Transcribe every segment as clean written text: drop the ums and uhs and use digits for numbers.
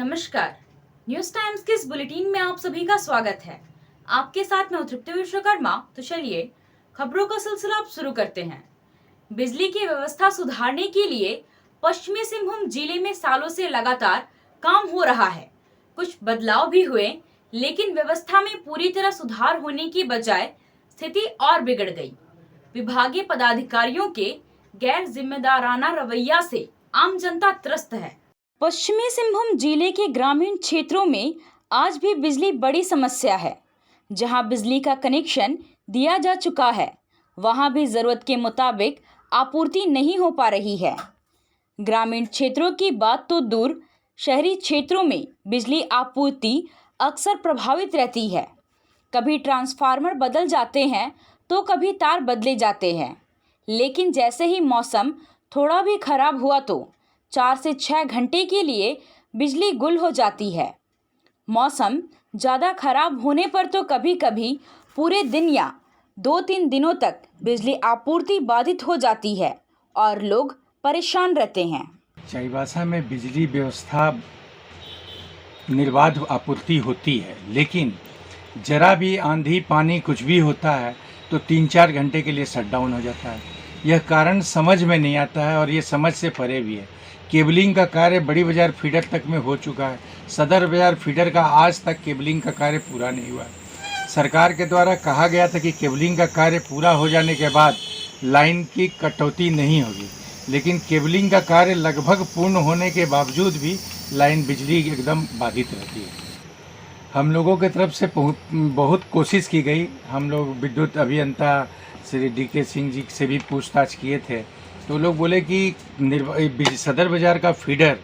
नमस्कार। News times के इस बुलेटिन में आप सभी का स्वागत है। आपके साथ मैं तृप्ति विश्वकर्मा। तो चलिए खबरों का सिलसिला आप शुरू करते हैं। बिजली की व्यवस्था सुधारने के लिए पश्चिमी सिंहभूम जिले में सालों से लगातार काम हो रहा है। कुछ बदलाव भी हुए, लेकिन व्यवस्था में पूरी तरह सुधार होने की बजाय स्थिति और बिगड़ गई। विभागीय पदाधिकारियों के गैर जिम्मेदाराना रवैया से आम जनता त्रस्त है। पश्चिमी सिंहभूम जिले के ग्रामीण क्षेत्रों में आज भी बिजली बड़ी समस्या है। जहां बिजली का कनेक्शन दिया जा चुका है, वहां भी जरूरत के मुताबिक आपूर्ति नहीं हो पा रही है। ग्रामीण क्षेत्रों की बात तो दूर, शहरी क्षेत्रों में बिजली आपूर्ति अक्सर प्रभावित रहती है। कभी ट्रांसफार्मर बदल जाते हैं तो कभी तार बदले जाते हैं, लेकिन जैसे ही मौसम थोड़ा भी खराब हुआ तो 4 से 6 घंटे के लिए बिजली गुल हो जाती है। मौसम ज़्यादा खराब होने पर तो कभी-कभी पूरे दिन या 2-3 दिनों तक बिजली आपूर्ति बाधित हो जाती है और लोग परेशान रहते हैं। चाईबासा में बिजली व्यवस्था निर्बाध आपूर्ति होती है, लेकिन जरा भी आंधी पानी कुछ भी होता है तो 3-4 घंटे के लिए शटडाउन हो जाता है। यह कारण समझ में नहीं आता है और ये समझ से परे भी है। केबलिंग का कार्य बड़ी बाजार फीडर तक में हो चुका है। सदर बाजार फीडर का आज तक केबलिंग का कार्य पूरा नहीं हुआ। सरकार के द्वारा कहा गया था कि केबलिंग का कार्य पूरा हो जाने के बाद लाइन की कटौती नहीं होगी, लेकिन केबलिंग का कार्य लगभग पूर्ण होने के बावजूद भी लाइन बिजली एकदम बाधित रहती है। हम लोगों की तरफ से बहुत कोशिश की गई। हम लोग विद्युत अभियंता श्री DK सिंह जी से भी पूछताछ किए थे, तो लोग बोले कि सदर बाजार का फीडर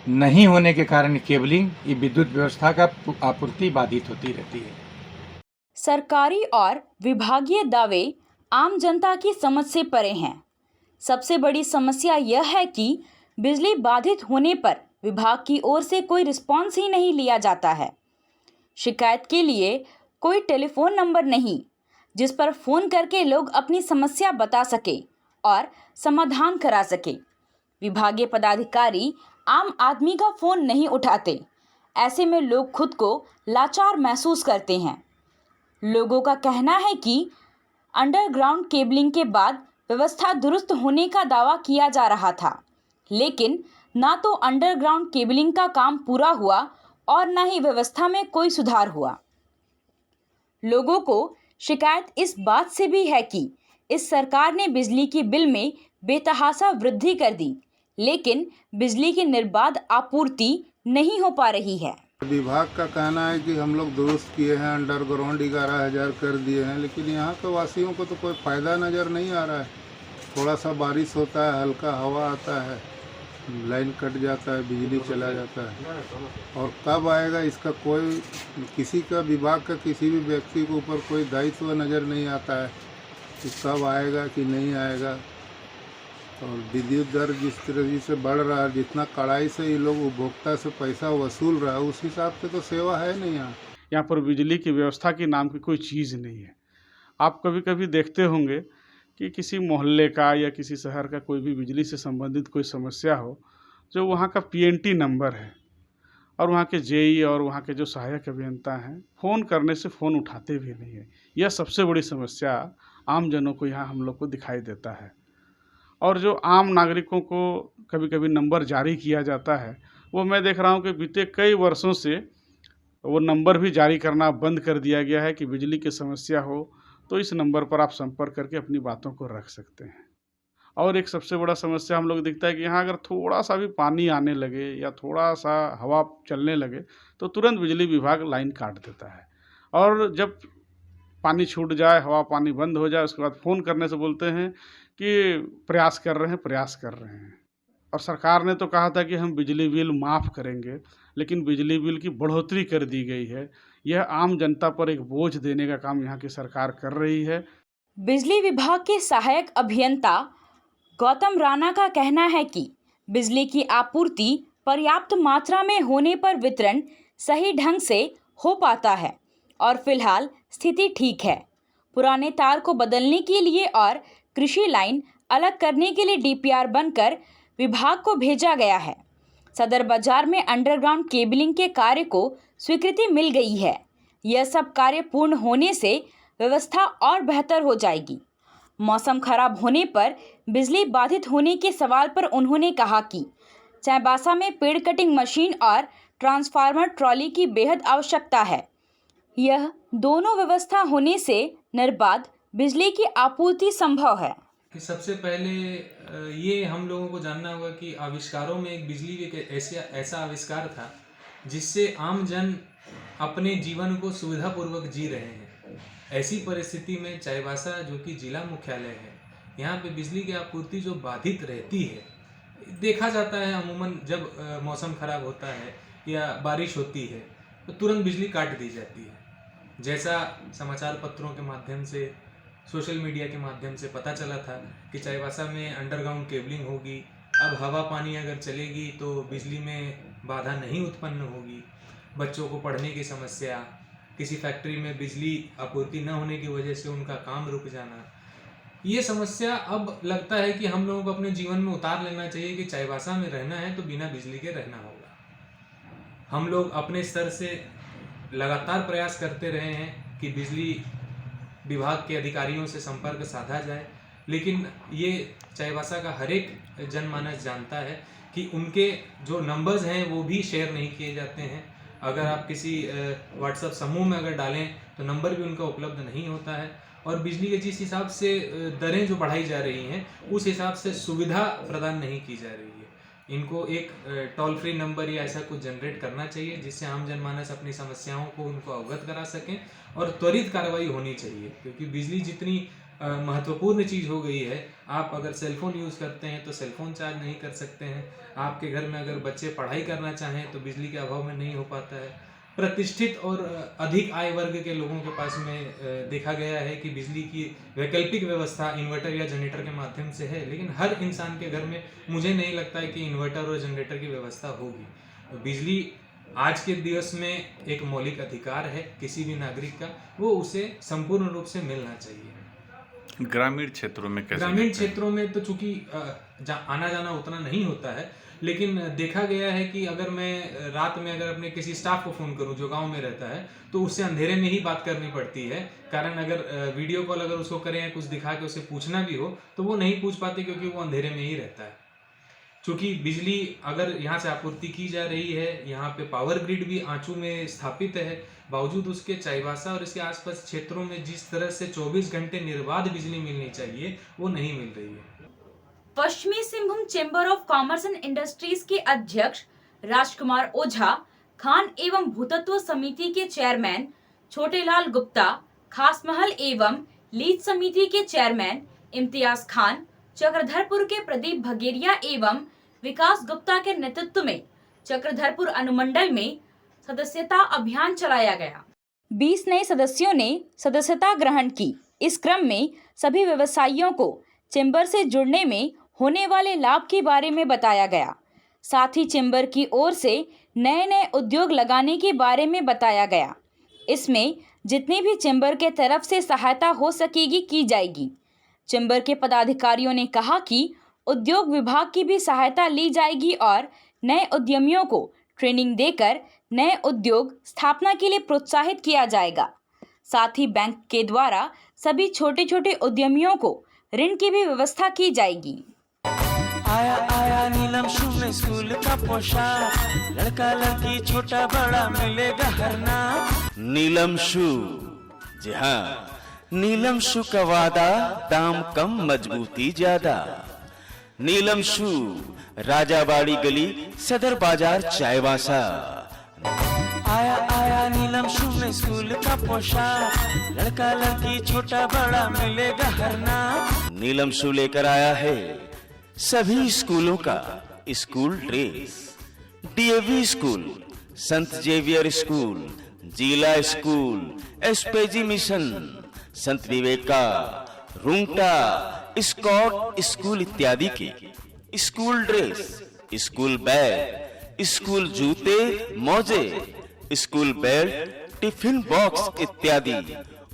नहीं होने के कारण केबलिंग ये विद्युत व्यवस्था का आपूर्ति बाधित होती रहती है। सरकारी और विभागीय दावे आम जनता की समझ से परे हैं। सबसे बड़ी समस्या यह है कि बिजली बाधित होने पर विभाग की ओर से कोई रिस्पॉन्स ही नहीं लिया जाता है। शिकायत के लिए कोई टेलीफोन नंबर नहीं, जिस पर फ़ोन करके लोग अपनी समस्या बता सके और समाधान करा सके। विभागीय पदाधिकारी आम आदमी का फ़ोन नहीं उठाते। ऐसे में लोग खुद को लाचार महसूस करते हैं। लोगों का कहना है कि अंडरग्राउंड केबलिंग के बाद व्यवस्था दुरुस्त होने का दावा किया जा रहा था, लेकिन ना तो अंडरग्राउंड केबलिंग का काम पूरा हुआ और ना ही व्यवस्था में कोई सुधार हुआ। लोगों को शिकायत इस बात से भी है कि इस सरकार ने बिजली की बिल में बेतहाशा वृद्धि कर दी, लेकिन बिजली की निर्बाध आपूर्ति नहीं हो पा रही है। विभाग का कहना है कि हम लोग दुरुस्त किए हैं, अंडरग्राउंड 11,000 कर दिए हैं, लेकिन यहाँ के वासियों को तो कोई फ़ायदा नज़र नहीं आ रहा है। थोड़ा सा बारिश होता है, हल्का हवा आता है, लाइन कट जाता है, बिजली चला जाता है। और कब आएगा इसका कोई किसी का विभाग का किसी भी व्यक्ति के ऊपर कोई दायित्व नज़र नहीं आता है कि कब आएगा कि नहीं आएगा। और विद्युत दर जिस तरह से बढ़ रहा है, जितना कड़ाई से ये लोग उपभोक्ता से पैसा वसूल रहा है, उस हिसाब से तो सेवा है नहीं यहाँ पर बिजली की व्यवस्था के नाम की कोई चीज़ नहीं है। आप कभी कभी देखते होंगे कि किसी मोहल्ले का या किसी शहर का कोई भी बिजली से संबंधित कोई समस्या हो, जो वहाँ का PNT नंबर है और वहाँ के JE और वहाँ के जो सहायक अभियंता हैं, फ़ोन करने से फ़ोन उठाते भी नहीं है। यह सबसे बड़ी समस्या आम जनों को यहाँ हम लोग को दिखाई देता है। और जो आम नागरिकों को कभी कभी नंबर जारी किया जाता है, वो मैं देख रहा हूँ कि बीते कई वर्षों से वो नंबर भी जारी करना बंद कर दिया गया है कि बिजली की समस्या हो तो इस नंबर पर आप संपर्क करके अपनी बातों को रख सकते हैं। और एक सबसे बड़ा समस्या हम लोग दिखता है कि यहाँ अगर थोड़ा सा भी पानी आने लगे या थोड़ा सा हवा चलने लगे तो तुरंत बिजली विभाग लाइन काट देता है। और जब पानी छूट जाए, हवा पानी बंद हो जाए, उसके बाद फ़ोन करने से बोलते हैं कि प्रयास कर रहे हैं। और सरकार ने तो कहा था कि हम बिजली बिल माफ़ करेंगे, लेकिन बिजली बिल की बढ़ोतरी कर दी गई है। यह आम जनता पर एक बोझ देने का काम यहाँ की सरकार कर रही है। बिजली विभाग के सहायक अभियंता गौतम राणा का कहना है कि बिजली की आपूर्ति पर्याप्त मात्रा में होने पर वितरण सही ढंग से हो पाता है और फिलहाल स्थिति ठीक है। पुराने तार को बदलने के लिए और कृषि लाइन अलग करने के लिए DPR बनकर विभाग को भेजा गया है। सदर बाजार में अंडरग्राउंड केबलिंग के कार्य को स्वीकृति मिल गई है। यह सब कार्य पूर्ण होने से व्यवस्था और बेहतर हो जाएगी। मौसम खराब होने पर बिजली बाधित होने के सवाल पर उन्होंने कहा कि चाईबासा में पेड़ कटिंग मशीन और ट्रांसफार्मर ट्रॉली की बेहद आवश्यकता है। यह दोनों व्यवस्था होने से निर्बाध बिजली की आपूर्ति संभव है। सबसे पहले ये हम लोगों को जानना होगा कि आविष्कारों में एक बिजली एक ऐसा आविष्कार था जिससे आम जन अपने जीवन को सुविधापूर्वक जी रहे हैं। ऐसी परिस्थिति में चाईबासा जो कि जिला मुख्यालय है, यहाँ पे बिजली की आपूर्ति जो बाधित रहती है, देखा जाता है अमूमन जब मौसम खराब होता है या बारिश होती है तो तुरंत बिजली काट दी जाती है। जैसा समाचार पत्रों के माध्यम से, सोशल मीडिया के माध्यम से पता चला था कि चाईबासा में अंडरग्राउंड केबलिंग होगी, अब हवा पानी अगर चलेगी तो बिजली में बाधा नहीं उत्पन्न होगी। बच्चों को पढ़ने की समस्या, किसी फैक्ट्री में बिजली आपूर्ति न होने की वजह से उनका काम रुक जाना, ये समस्या अब लगता है कि हम लोगों को अपने जीवन में उतार लेना चाहिए कि चाईबासा में रहना है तो बिना बिजली के रहना होगा। हम लोग अपने स्तर से लगातार प्रयास करते रहे हैं कि बिजली विभाग के अधिकारियों से संपर्क साधा जाए, लेकिन ये चाईबासा का हर एक जनमानस जानता है कि उनके जो नंबर्स हैं वो भी शेयर नहीं किए जाते हैं। अगर आप किसी व्हाट्सएप समूह में अगर डालें तो नंबर भी उनका उपलब्ध नहीं होता है। और बिजली के जिस हिसाब से दरें जो बढ़ाई जा रही हैं उस हिसाब से सुविधा प्रदान नहीं की जा रही है। इनको एक टोल फ्री नंबर या ऐसा कुछ जनरेट करना चाहिए जिससे आम जनमानस अपनी समस्याओं को उनको अवगत करा सकें और त्वरित कार्रवाई होनी चाहिए, क्योंकि बिजली जितनी महत्वपूर्ण चीज़ हो गई है। आप अगर सेलफोन यूज़ करते हैं तो सेलफोन चार्ज नहीं कर सकते हैं। आपके घर में अगर बच्चे पढ़ाई करना चाहें तो बिजली के अभाव में नहीं हो पाता है। प्रतिष्ठित और अधिक आय वर्ग के लोगों के पास में देखा गया है कि बिजली की वैकल्पिक व्यवस्था इन्वर्टर या जनरेटर के माध्यम से है, लेकिन हर इंसान के घर में मुझे नहीं लगता है कि इन्वर्टर और जनरेटर की व्यवस्था होगी। बिजली आज के दिवस में एक मौलिक अधिकार है किसी भी नागरिक का, वो उसे संपूर्ण रूप से मिलना चाहिए। ग्रामीण क्षेत्रों में कैसे? ग्रामीण क्षेत्रों में तो चूंकि आना जाना उतना नहीं होता है, लेकिन देखा गया है कि अगर मैं रात में अगर अपने किसी स्टाफ को फ़ोन करूं जो गांव में रहता है तो उससे अंधेरे में ही बात करनी पड़ती है। कारण अगर वीडियो कॉल अगर उसको करें या कुछ दिखा के उसे पूछना भी हो तो वो नहीं पूछ पाते, क्योंकि वो अंधेरे में ही रहता है। चूँकि बिजली अगर यहाँ से आपूर्ति की जा रही है, यहाँ पे पावर ग्रिड भी आंचू में स्थापित है, बावजूद उसके चाईबासा और इसके आसपास क्षेत्रों में जिस तरह से 24 घंटे निर्बाध बिजली मिलनी चाहिए वो नहीं मिल रही है। पश्चिमी Singhbhum chamber of commerce and industries के अध्यक्ष राजकुमार ओझा, खान एवं भूतत्व समिति के चेयरमैन छोटेलाल गुप्ता, खास महल एवं लीज समिति के चेयरमैन इम्तियाज खान, चक्रधरपुर के प्रदीप भगेरिया एवं विकास गुप्ता के नेतृत्व में चक्रधरपुर अनुमंडल में सदस्यता अभियान चलाया गया। 20 नए सदस्यों ने सदस्यता ग्रहण की। इस क्रम में सभी व्यवसायियों को चेंबर से जुड़ने में होने वाले लाभ के बारे में बताया गया। साथ ही चेंबर की ओर से नए नए उद्योग लगाने के बारे में बताया गया। इसमें जितनी भी चेंबर के तरफ से सहायता हो सकेगी की जाएगी। चेंबर के पदाधिकारियों ने कहा कि उद्योग विभाग की भी सहायता ली जाएगी और नए उद्यमियों को ट्रेनिंग देकर नए उद्योग स्थापना के लिए प्रोत्साहित किया जाएगा। साथ ही बैंक के द्वारा सभी छोटे छोटे उद्यमियों को ऋण की भी व्यवस्था की जाएगी। आया आया नीलम शू में स्कूल का पोशाक, लड़का लड़की छोटा बड़ा मिलेगा हर नाम। नीलम शू, जी हाँ, नीलम शू का वादा, दाम कम मजबूती ज्यादा। नीलम शू, राजाबाड़ी गली, सदर बाजार, चाईबासा। आया आया नीलम शू में स्कूल का पोशाक, लड़का लड़की छोटा बड़ा मिलेगा हर नाम। नीलम शू लेकर आया है सभी स्कूलों का स्कूल ड्रेस। डीएवी स्कूल, संत जेवियर स्कूल, जिला स्कूल, एसपीजी मिशन, संत विवेका, रुंगटा, स्कॉट स्कूल इत्यादि के school dress, school bag, school जूते, मोजे, स्कूल बेल्ट, टिफिन बॉक्स इत्यादि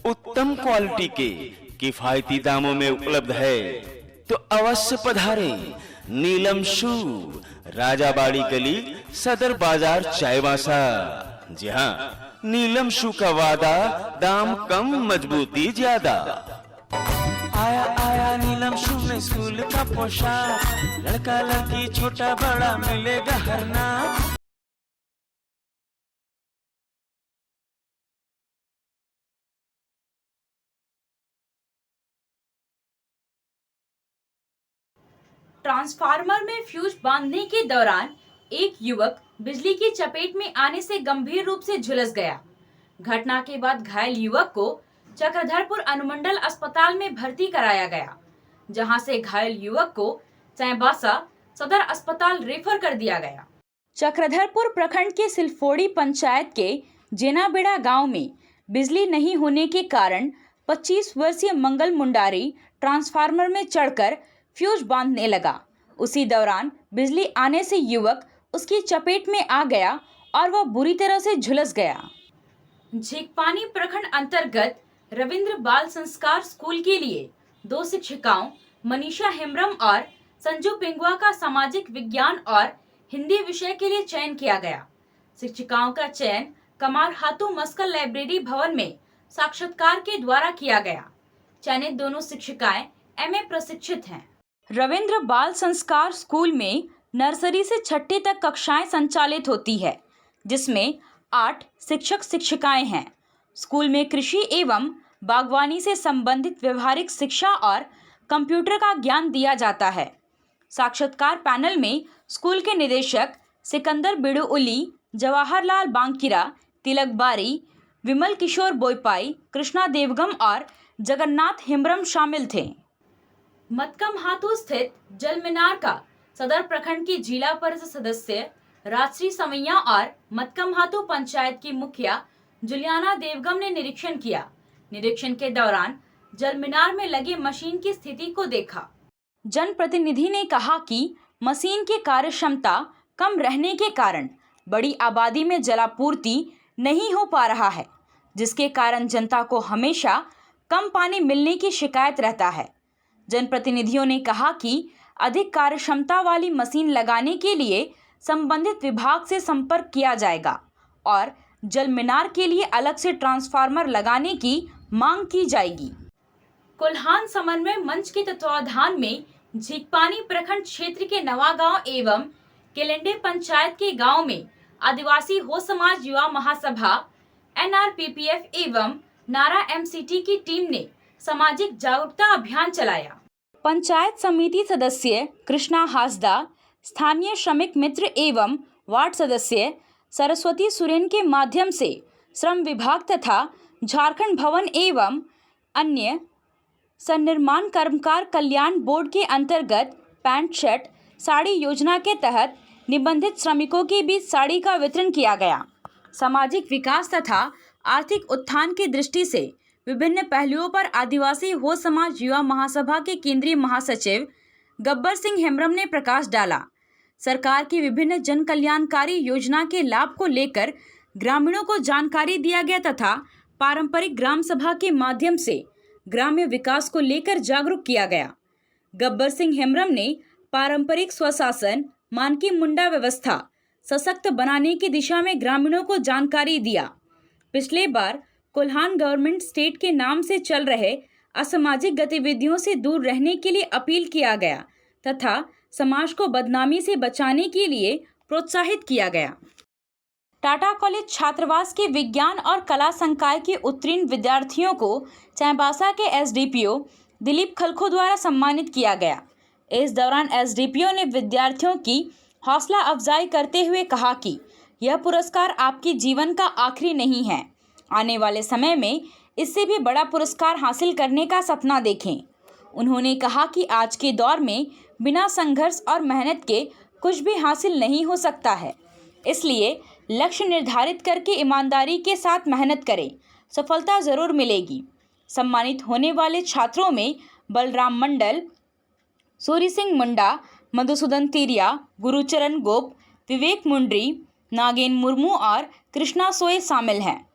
उत्तम क्वालिटी के किफायती दामों में उपलब्ध है। तो अवश्य पधारें नीलम शू, राजाबाड़ी गली, सदर बाजार, चाईबासा। जी हाँ, नीलम शू का वादा, दाम कम मजबूती ज्यादा। आया आया नीलम शू में स्कूल का पोशाक, लड़का लड़की छोटा बड़ा मिलेगा हर नाम। ट्रांसफार्मर में फ्यूज बांधने के दौरान एक युवक बिजली की चपेट में आने से गंभीर रूप से झुलस गया। घटना के बाद घायल युवक को चक्रधरपुर अनुमंडल अस्पताल में भर्ती कराया गया, जहां से घायल युवक को चाईबासा सदर अस्पताल रेफर कर दिया गया। चक्रधरपुर प्रखंड के सिलफोड़ी पंचायत के जेनाबेड़ा गांव में बिजली नहीं होने के कारण 25 वर्षीय मंगल मुंडारी ट्रांसफार्मर में चढ़कर फ्यूज बांधने लगा। उसी दौरान बिजली आने से युवक उसकी चपेट में आ गया और वह बुरी तरह से झुलस गया। झींकपानी प्रखंड अंतर्गत रविंद्र बाल संस्कार स्कूल के लिए 2 शिक्षिकाओं मनीषा हेम्ब्रम और संजू पिंगुआ का सामाजिक विज्ञान और हिंदी विषय के लिए चयन किया गया। शिक्षिकाओं का चयन कमार हाथू मस्कल लाइब्रेरी भवन में साक्षात्कार के द्वारा किया गया। चयनित दोनों शिक्षिकाएं MA प्रशिक्षित हैं। रविंद्र बाल संस्कार स्कूल में नर्सरी से 6ठी तक कक्षाएं संचालित होती है, जिसमें 8 शिक्षक शिक्षिकाएं हैं। स्कूल में कृषि एवं बागवानी से संबंधित व्यवहारिक शिक्षा और कंप्यूटर का ज्ञान दिया जाता है। साक्षात्कार पैनल में स्कूल के निदेशक सिकंदर बिडुउली, जवाहरलाल बांकिरा, तिलक बारी, विमल किशोर बोईपाई, कृष्णा देवगम और जगन्नाथ हेम्ब्रम शामिल थे। मतकम हाथू स्थित जल मीनार का सदर प्रखंड की जिला परिषद सदस्य राजश्री सवैया और मतकम हाथू पंचायत की मुखिया जुलियाना देवगम ने निरीक्षण किया। निरीक्षण के दौरान जल मीनार में लगी मशीन की स्थिति को देखा। जनप्रतिनिधि ने कहा कि मशीन की कार्य क्षमता कम रहने के कारण बड़ी आबादी में जलापूर्ति नहीं हो पा रहा है, जिसके कारण जनता को हमेशा कम पानी मिलने की शिकायत रहता है। जनप्रतिनिधियों ने कहा कि अधिक कार्य क्षमता वाली मशीन लगाने के लिए संबंधित विभाग से संपर्क किया जाएगा और जल मीनार के लिए अलग से ट्रांसफार्मर लगाने की मांग की जाएगी। कोल्हान समन्वय मंच के तत्वावधान में झींकपानी प्रखंड क्षेत्र के नवागांव एवं केलेंडे पंचायत के गांव में आदिवासी हो समाज युवा महासभा NRPPF एवं नारा MCT की टीम ने सामाजिक जागरूकता अभियान चलाया। पंचायत समिति सदस्य कृष्णा हासदा, स्थानीय श्रमिक मित्र एवं वार्ड सदस्य सरस्वती सुरेन के माध्यम से श्रम विभाग तथा झारखंड भवन एवं अन्य सन्निर्माण कर्मकार कल्याण बोर्ड के अंतर्गत पैंट शर्ट साड़ी योजना के तहत निबंधित श्रमिकों के बीच साड़ी का वितरण किया गया। सामाजिक विकास तथा आर्थिक उत्थान की दृष्टि से विभिन्न पहलुओं पर आदिवासी हो समाज युवा महासभा के केंद्रीय महासचिव गब्बर सिंह हेम्ब्रम ने प्रकाश डाला। सरकार की विभिन्न जन कल्याणकारी योजना के लाभ को लेकर ग्रामीणों को जानकारी दिया गया तथा पारंपरिक ग्राम सभा के माध्यम से ग्राम्य विकास को लेकर जागरूक किया गया। गब्बर सिंह हेम्ब्रम ने पारंपरिक स्वशासन मानकी मुंडा व्यवस्था सशक्त बनाने की दिशा में ग्रामीणों को जानकारी दिया। पिछले बार कोल्हान गवर्नमेंट स्टेट के नाम से चल रहे असामाजिक गतिविधियों से दूर रहने के लिए अपील किया गया तथा समाज को बदनामी से बचाने के लिए प्रोत्साहित किया गया। टाटा कॉलेज छात्रावास के विज्ञान और कला संकाय के उत्तीर्ण विद्यार्थियों को चाईबासा के SDPO दिलीप खलखो द्वारा सम्मानित किया गया। इस दौरान SDPO ने विद्यार्थियों की हौसला अफजाई करते हुए कहा कि यह पुरस्कार आपके जीवन का आखिरी नहीं है, आने वाले समय में इससे भी बड़ा पुरस्कार हासिल करने का सपना देखें। उन्होंने कहा कि आज के दौर में बिना संघर्ष और मेहनत के कुछ भी हासिल नहीं हो सकता है, इसलिए लक्ष्य निर्धारित करके ईमानदारी के साथ मेहनत करें, सफलता ज़रूर मिलेगी। सम्मानित होने वाले छात्रों में बलराम मंडल, सूर्य सिंह मुंडा, मधुसूदन तिरिया, गुरुचरण गोप, विवेक मुंडरी, नागेन मुर्मू और कृष्णा सोए शामिल हैं।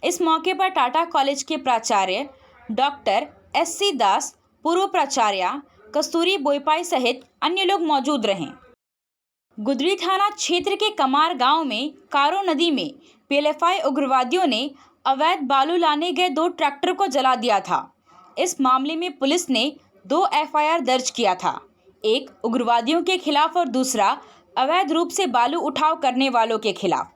इस मौके पर टाटा कॉलेज के प्राचार्य डॉक्टर SC दास, पूर्व प्राचार्य कस्तूरी बोईपाई सहित अन्य लोग मौजूद रहे। गुदड़ी थाना क्षेत्र के कमार गांव में कारो नदी में पीएलएफआई उग्रवादियों ने अवैध बालू लाने गए 2 ट्रैक्टर को जला दिया था। इस मामले में पुलिस ने 2 एफआईआर दर्ज किया था, एक उग्रवादियों के खिलाफ और दूसरा अवैध रूप से बालू उठाव करने वालों के खिलाफ।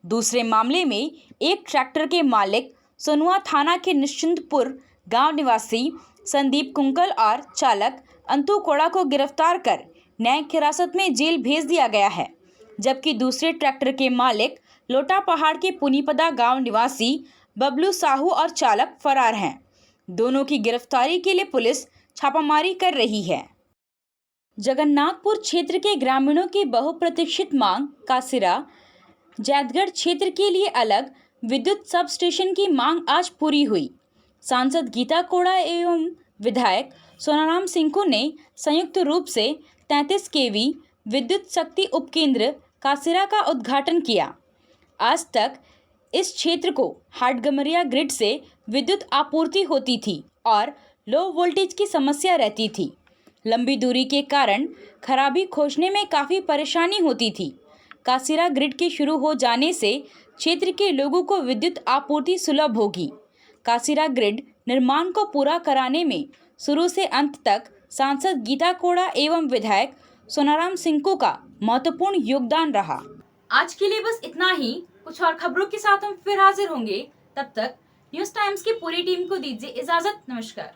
दूसरे मामले में एक ट्रैक्टर के मालिक सोनुआ थाना के निश्चिंतपुर गांव निवासी संदीप कुंकल और चालक अंतु कोड़ा को गिरफ्तार कर न्यायिक हिरासत में जेल भेज दिया गया है, जबकि दूसरे ट्रैक्टर के मालिक लोटा पहाड़ के पुनीपदा गांव निवासी बबलू साहू और चालक फरार हैं। दोनों की गिरफ्तारी के लिए पुलिस छापामारी कर रही है। जगन्नाथपुर क्षेत्र के ग्रामीणों की बहुप्रतीक्षित मांग कासिरा जैतगढ़ क्षेत्र के लिए अलग विद्युत सब स्टेशन की मांग आज पूरी हुई। सांसद गीता कोड़ा एवं विधायक सोनाराम सिंह ने संयुक्त रूप से 33 केवी विद्युत शक्ति उपकेंद्र कासिरा का उद्घाटन किया। आज तक इस क्षेत्र को हाटगमरिया ग्रिड से विद्युत आपूर्ति होती थी और लो वोल्टेज की समस्या रहती थी। लंबी दूरी के कारण खराबी खोजने में काफ़ी परेशानी होती थी। कासिरा ग्रिड के शुरू हो जाने से क्षेत्र के लोगों को विद्युत आपूर्ति सुलभ होगी। कासिरा ग्रिड निर्माण को पूरा कराने में शुरू से अंत तक सांसद गीता कोड़ा एवं विधायक सोनाराम सिंह का महत्वपूर्ण योगदान रहा। आज के लिए बस इतना ही। कुछ और खबरों के साथ हम फिर हाजिर होंगे। तब तक न्यूज़ टाइम्स की पूरी टीम को दीजिए इजाजत। नमस्कार।